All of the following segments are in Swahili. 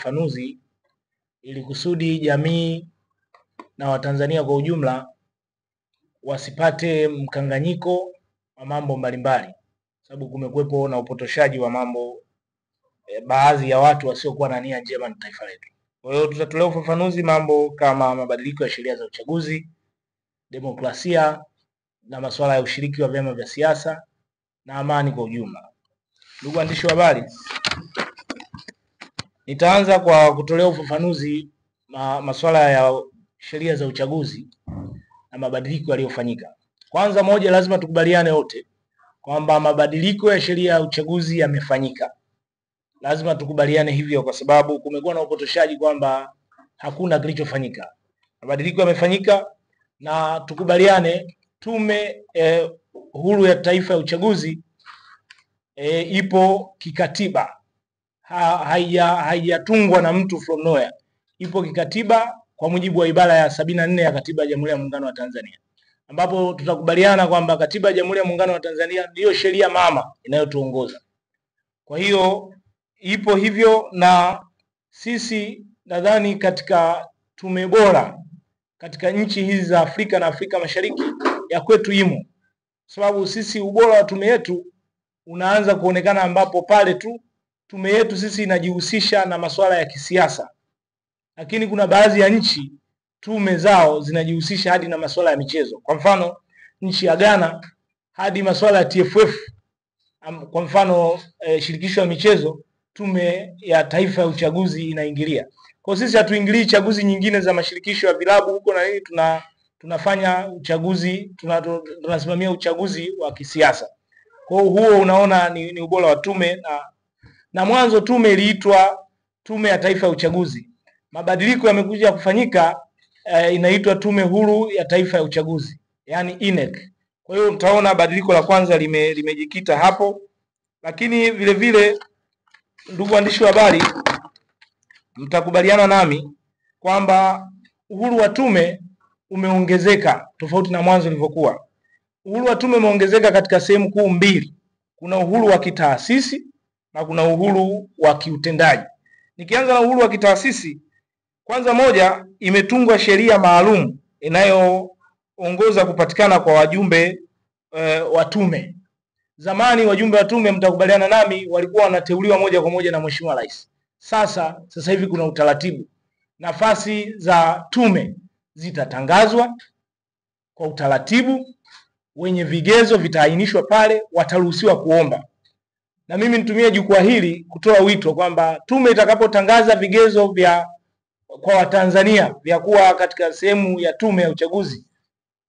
ufafanuzi ili kusudi jamii na Watanzania kwa ujumla wasipate mkanganyiko wa mambo mbalimbali, sababu kumekuwepo na upotoshaji wa mambo baadhi ya watu wasiokuwa na nia njema na taifa letu. Kwa hiyo tutatolea ufafanuzi mambo kama mabadiliko ya sheria za uchaguzi, demokrasia na masuala ya ushiriki wa vyama vya siasa na amani kwa ujumla. Ndugu waandishi wa habari, nitaanza kwa kutolea ufafanuzi masuala ya sheria za uchaguzi na mabadiliko yaliyofanyika. Kwanza moja, lazima tukubaliane wote kwamba mabadiliko ya sheria ya uchaguzi yamefanyika. Lazima tukubaliane hivyo kwa sababu kumekuwa na upotoshaji kwamba hakuna kilichofanyika. Mabadiliko yamefanyika na tukubaliane, Tume Huru ya Taifa ya Uchaguzi ipo kikatiba. Haijatungwa na mtu from nowhere. Ipo kikatiba kwa mujibu wa ibara ya 74 ya Katiba ya Jamhuri ya Muungano wa Tanzania, ambapo tutakubaliana kwamba Katiba ya Jamhuri ya Muungano wa Tanzania ndiyo sheria mama inayotuongoza. Kwa hiyo ipo hivyo, na sisi nadhani katika tume bora katika nchi hizi za Afrika na Afrika Mashariki ya kwetu imo, sababu sisi ubora wa tume yetu unaanza kuonekana ambapo pale tu tume yetu sisi inajihusisha na masuala ya kisiasa, lakini kuna baadhi ya nchi tume zao zinajihusisha hadi na masuala ya michezo. Kwa mfano nchi ya Ghana hadi masuala ya TFF, kwa mfano shirikisho la michezo, Tume ya Taifa ya Uchaguzi inaingilia. Kwa sisi hatuingilii chaguzi nyingine za mashirikisho ya vilabu huko na nini, tunafanya uchaguzi, tunasimamia uchaguzi wa kisiasa. Kwa huo unaona ni ubora wa tume, na mwanzo tume iliitwa Tume ya Taifa ya Uchaguzi. Mabadiliko yamekuja kufanyika, inaitwa Tume Huru ya Taifa ya Uchaguzi, yani INEC. Kwa hiyo mtaona badiliko la kwanza limejikita hapo, lakini vile vile ndugu waandishi wa habari, mtakubaliana nami kwamba uhuru wa tume umeongezeka tofauti na mwanzo ulivyokuwa. Uhuru wa tume umeongezeka katika sehemu kuu mbili. Kuna uhuru wa kitaasisi na kuna uhuru wa kiutendaji. Nikianza na uhuru wa kitaasisi, kwanza moja, imetungwa sheria maalum inayoongoza kupatikana kwa wajumbe wa tume. Zamani wajumbe wa tume, mtakubaliana nami, walikuwa wanateuliwa moja kwa moja na Mheshimiwa Rais. Sasa hivi kuna utaratibu. Nafasi za tume zitatangazwa kwa utaratibu, wenye vigezo vitaainishwa pale, wataruhusiwa kuomba. Na mimi nitumie jukwaa hili kutoa wito kwamba tume itakapotangaza vigezo kwa Watanzania vya kuwa katika sehemu ya tume ya uchaguzi,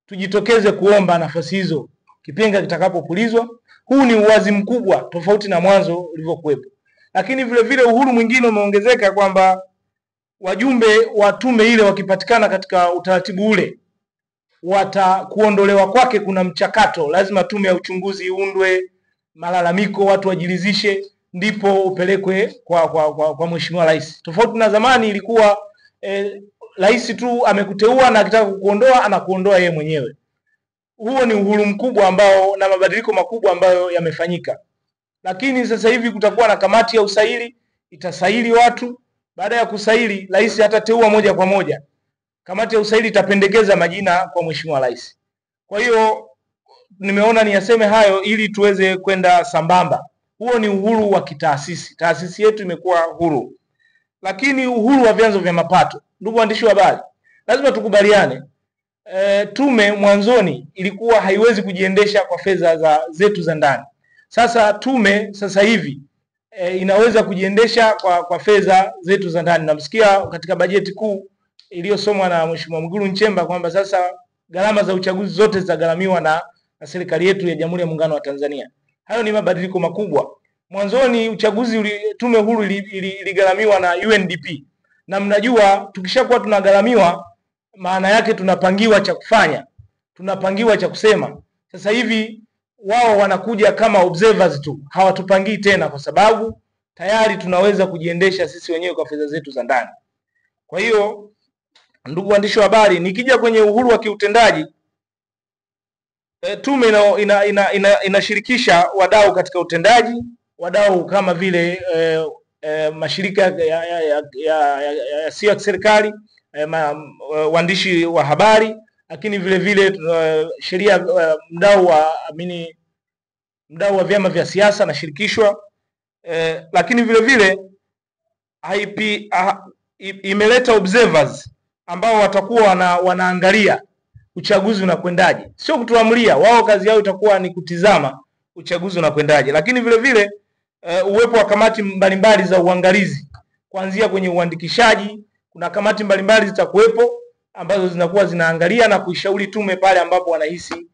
tujitokeze kuomba nafasi hizo kipenga kitakapopulizwa. Huu ni uwazi mkubwa tofauti na mwanzo ulivyokuwepo. Lakini vile vile uhuru mwingine umeongezeka kwamba wajumbe wa tume ile wakipatikana katika utaratibu ule, kuondolewa kwake kuna mchakato. Lazima tume ya uchunguzi iundwe, malalamiko watu wajilizishe, ndipo upelekwe kwa Mheshimiwa Rais. Tofauti na zamani ilikuwa rais tu amekuteua na akitaka kukuondoa anakuondoa yeye mwenyewe. Huo ni uhuru mkubwa ambao na mabadiliko makubwa ambayo yamefanyika. Lakini sasa hivi kutakuwa na kamati ya usaili, itasaili watu. Baada ya kusaili, rais hatateua moja kwa moja. Kamati ya usaili itapendekeza majina kwa Mheshimiwa Rais. Kwa hiyo nimeona niyaseme hayo ili tuweze kwenda sambamba. Huo ni uhuru wa kitaasisi. Taasisi yetu imekuwa huru. Lakini uhuru wa vyanzo vya mapato, ndugu waandishi wa habari, lazima tukubaliane. Tume mwanzoni ilikuwa haiwezi kujiendesha kwa fedha zetu za ndani. Sasa tume sasa hivi inaweza kujiendesha kwa fedha zetu za ndani. Namsikia katika bajeti kuu iliyosomwa na Mheshimiwa Mwigulu Nchemba kwamba sasa gharama za uchaguzi zote zitagharamiwa na serikali yetu ya Jamhuri ya Muungano wa Tanzania. Hayo ni mabadiliko makubwa. Mwanzoni uchaguzi tume huru iligharamiwa na UNDP. Na mnajua tukishakuwa tunagharamiwa, maana yake tunapangiwa cha kufanya, tunapangiwa cha kusema. Sasa hivi wao wanakuja kama observers tu, hawatupangii tena, kwa sababu tayari tunaweza kujiendesha sisi wenyewe kwa fedha zetu za ndani. Kwa hiyo ndugu waandishi wa habari, nikija kwenye uhuru wa kiutendaji, tume inashirikisha wadau katika utendaji, wadau kama vile mashirika yasiyo ya serikali, waandishi wa habari, lakini vile vile sheria mdau wa vyama vya siasa na shirikishwa, lakini vile vile imeleta observers ambao watakuwa wanaangalia uchaguzi unakwendaje, sio kutuamulia. Wao kazi yao itakuwa ni kutizama uchaguzi unakwendaje, lakini vile vile uwepo wa kamati mbalimbali za uangalizi, kuanzia kwenye uandikishaji. Kuna kamati mbalimbali zitakuwepo ambazo zinakuwa zinaangalia na kuishauri tume pale ambapo wanahisi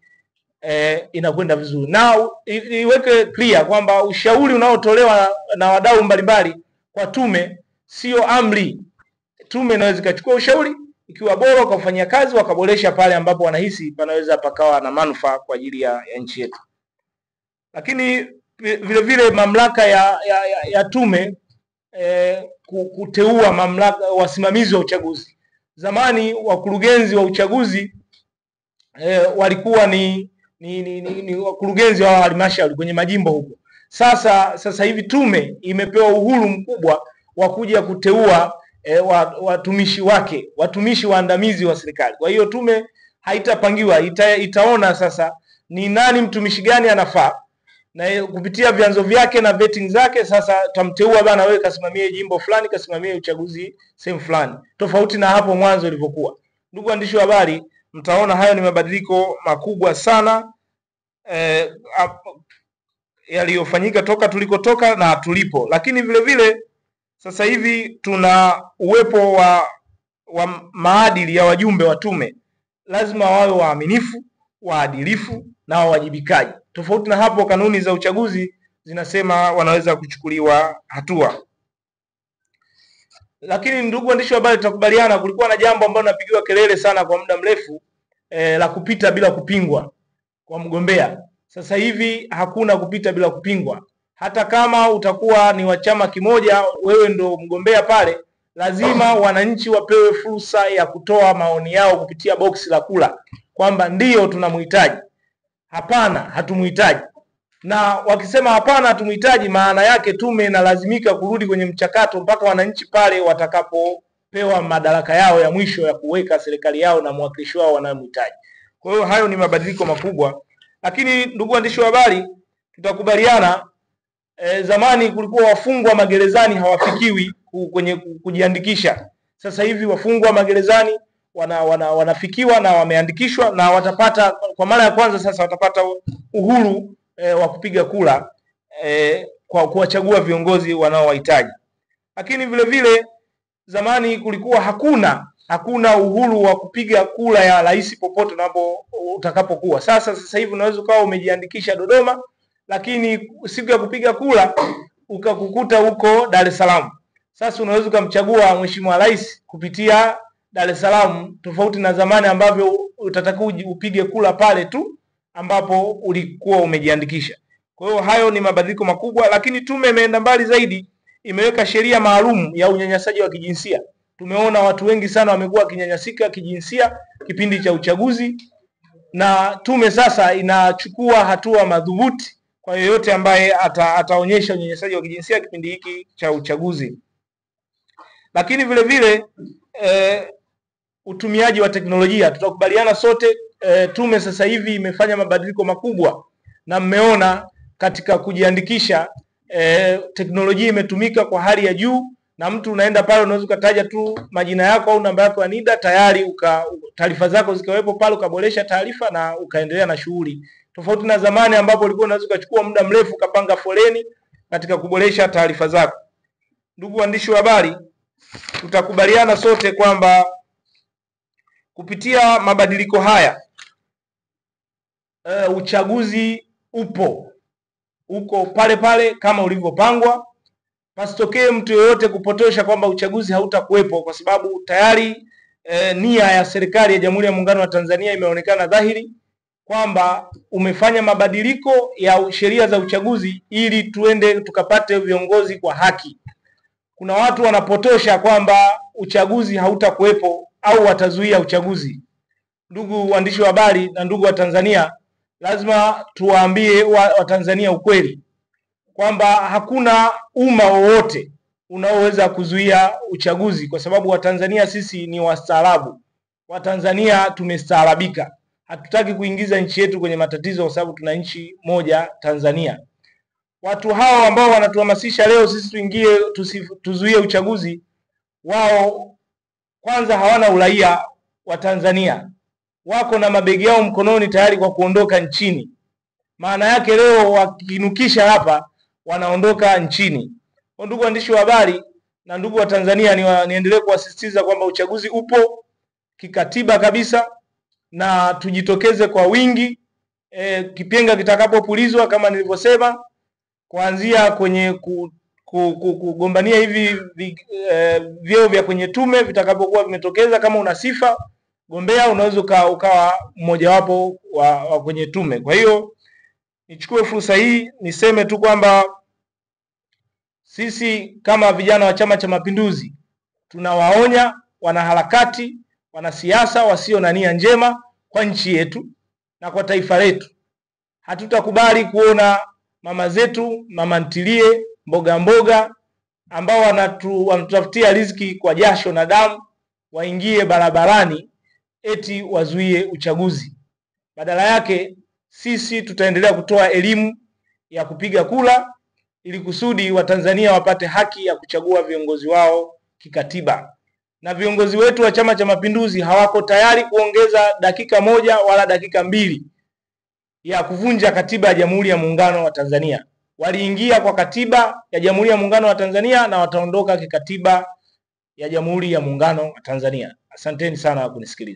inakwenda vizuri. Na iweke clear kwamba ushauri unaotolewa na wadau mbalimbali kwa tume sio amri. Tume inaweza ikachukua ushauri, ikiwa bora wakafanyia kazi, wakaboresha pale ambapo wanahisi panaweza pakawa na manufaa kwa ajili ya nchi yetu. Lakini vile vile mamlaka ya tume kuteua wasimamizi wa uchaguzi. Zamani wakurugenzi wa uchaguzi walikuwa ni wakurugenzi wa halmashauri kwenye majimbo huko. Sasa hivi tume imepewa uhuru mkubwa wa kuja kuteua watumishi wake, watumishi waandamizi wa serikali. Kwa hiyo tume haitapangiwa, itaona sasa ni nani mtumishi gani anafaa, na kupitia vyanzo vyake na vetting zake sasa tamteua bana, wewe kasimamie jimbo fulani, kasimamie uchaguzi sehemu fulani, tofauti na hapo mwanzo ilivyokuwa. Ndugu waandishi wa habari, mtaona hayo ni mabadiliko makubwa sana yaliyofanyika toka tulikotoka na tulipo. Lakini vile vile sasa hivi tuna uwepo wa maadili ya wajumbe wa tume. Lazima wawe waaminifu, waadilifu na wawajibikaji. Tofauti na hapo, kanuni za uchaguzi zinasema wanaweza kuchukuliwa hatua. Lakini ndugu waandishi wa habari, tutakubaliana kulikuwa na jambo ambalo linapigiwa kelele sana kwa muda mrefu, la kupita bila kupingwa kwa mgombea. Sasa hivi hakuna kupita bila kupingwa. Hata kama utakuwa ni wa chama kimoja, wewe ndo mgombea pale, lazima wananchi wapewe fursa ya kutoa maoni yao kupitia boksi la kula, kwamba ndiyo tunamhitaji, hapana hatumuhitaji. Na wakisema hapana hatumuhitaji, maana yake tume inalazimika kurudi kwenye mchakato mpaka wananchi pale watakapopewa madaraka yao ya mwisho ya kuweka serikali yao na mwakilishi wao wanayomhitaji. Kwa hiyo hayo ni mabadiliko makubwa. Lakini ndugu waandishi wa habari, tutakubaliana zamani kulikuwa wafungwa magerezani hawafikiwi kwenye kujiandikisha. Sasa hivi wafungwa magerezani wanafikiwa na wameandikishwa, na watapata kwa mara ya kwanza sasa watapata uhuru wa kupiga kura kwa kuwachagua viongozi wanaowahitaji. Lakini vile vile zamani kulikuwa hakuna uhuru wa kupiga kura ya rais popote utakapokuwa. Sasa hivi unaweza ukawa umejiandikisha Dodoma, lakini siku ya kupiga kura ukakukuta huko Dar es Salaam. Sasa unaweza ukamchagua mheshimiwa rais kupitia Dar es Salaam, tofauti na zamani ambavyo utatakiwa upige kura pale tu ambapo ulikuwa umejiandikisha. Kwa hiyo hayo ni mabadiliko makubwa. Lakini tume imeenda mbali zaidi, imeweka sheria maalum ya unyanyasaji wa kijinsia. Tumeona watu wengi sana wamekuwa wakinyanyasika kijinsia kipindi cha uchaguzi, na tume sasa inachukua hatua madhubuti kwa yeyote ambaye ataonyesha unyanyasaji wa kijinsia kipindi hiki cha uchaguzi. Lakini vile vile utumiaji wa teknolojia, tutakubaliana sote, tume sasa hivi imefanya mabadiliko makubwa, na mmeona katika kujiandikisha teknolojia imetumika kwa hali ya juu, na mtu unaenda pale unaweza ukataja tu majina yako au namba yako ya NIDA, tayari taarifa zako zikawepo pale, ukaboresha taarifa na ukaendelea na shughuli, tofauti na zamani ambapo ulikuwa unaweza ukachukua muda mrefu ukapanga foleni katika kuboresha taarifa zako. Ndugu waandishi wa habari, tutakubaliana sote kwamba kupitia mabadiliko haya uchaguzi uko pale kama ulivyopangwa. Pasitokee mtu yoyote kupotosha kwamba uchaguzi hautakuwepo, kwa sababu tayari nia ya serikali ya Jamhuri ya Muungano wa Tanzania imeonekana dhahiri kwamba umefanya mabadiliko ya sheria za uchaguzi ili tuende tukapate viongozi kwa haki. Kuna watu wanapotosha kwamba uchaguzi hautakuwepo au watazuia uchaguzi. Ndugu waandishi wa habari na ndugu wa Tanzania, lazima tuwaambie Watanzania ukweli kwamba hakuna umma wowote unaoweza kuzuia uchaguzi, kwa sababu Watanzania sisi ni wastaarabu. Watanzania tumestaarabika, hatutaki kuingiza nchi yetu kwenye matatizo, kwa sababu tuna nchi moja Tanzania. Watu hao ambao wanatuhamasisha leo sisi tuzuie uchaguzi, wao kwanza hawana uraia wa Tanzania, wako na mabegi yao mkononi tayari kwa kuondoka nchini. Maana yake leo wakinukisha hapa wanaondoka nchini. Kwa ndugu waandishi wa habari na ndugu wa Tanzania, niendelee kuwasisitiza kwamba uchaguzi upo kikatiba kabisa, na tujitokeze kwa wingi kipenga kitakapopulizwa, kama nilivyosema, kuanzia kwenye kugombania hivi vyeo vya kwenye tume vitakapokuwa vimetokeza. Kama una sifa gombea, unaweza ukawa mmoja wapo wa kwenye tume. Kwa hiyo nichukue fursa hii niseme tu kwamba sisi kama vijana wa Chama cha Mapinduzi tunawaonya wanaharakati, wanasiasa wasio na nia njema kwa nchi yetu na kwa taifa letu. Hatutakubali kuona mama zetu, mama ntilie, mboga mboga, ambao wanatutafutia riziki kwa jasho na damu, waingie barabarani eti wazuie uchaguzi. Badala yake sisi tutaendelea kutoa elimu ya kupiga kura ili kusudi Watanzania wapate haki ya kuchagua viongozi wao kikatiba. Na viongozi wetu wa Chama cha Mapinduzi hawako tayari kuongeza dakika moja wala dakika mbili ya kuvunja katiba ya Jamhuri ya Muungano wa Tanzania. Waliingia kwa katiba ya Jamhuri ya Muungano wa Tanzania na wataondoka kikatiba ya Jamhuri ya Muungano wa Tanzania. Asanteni sana kunisikiliza.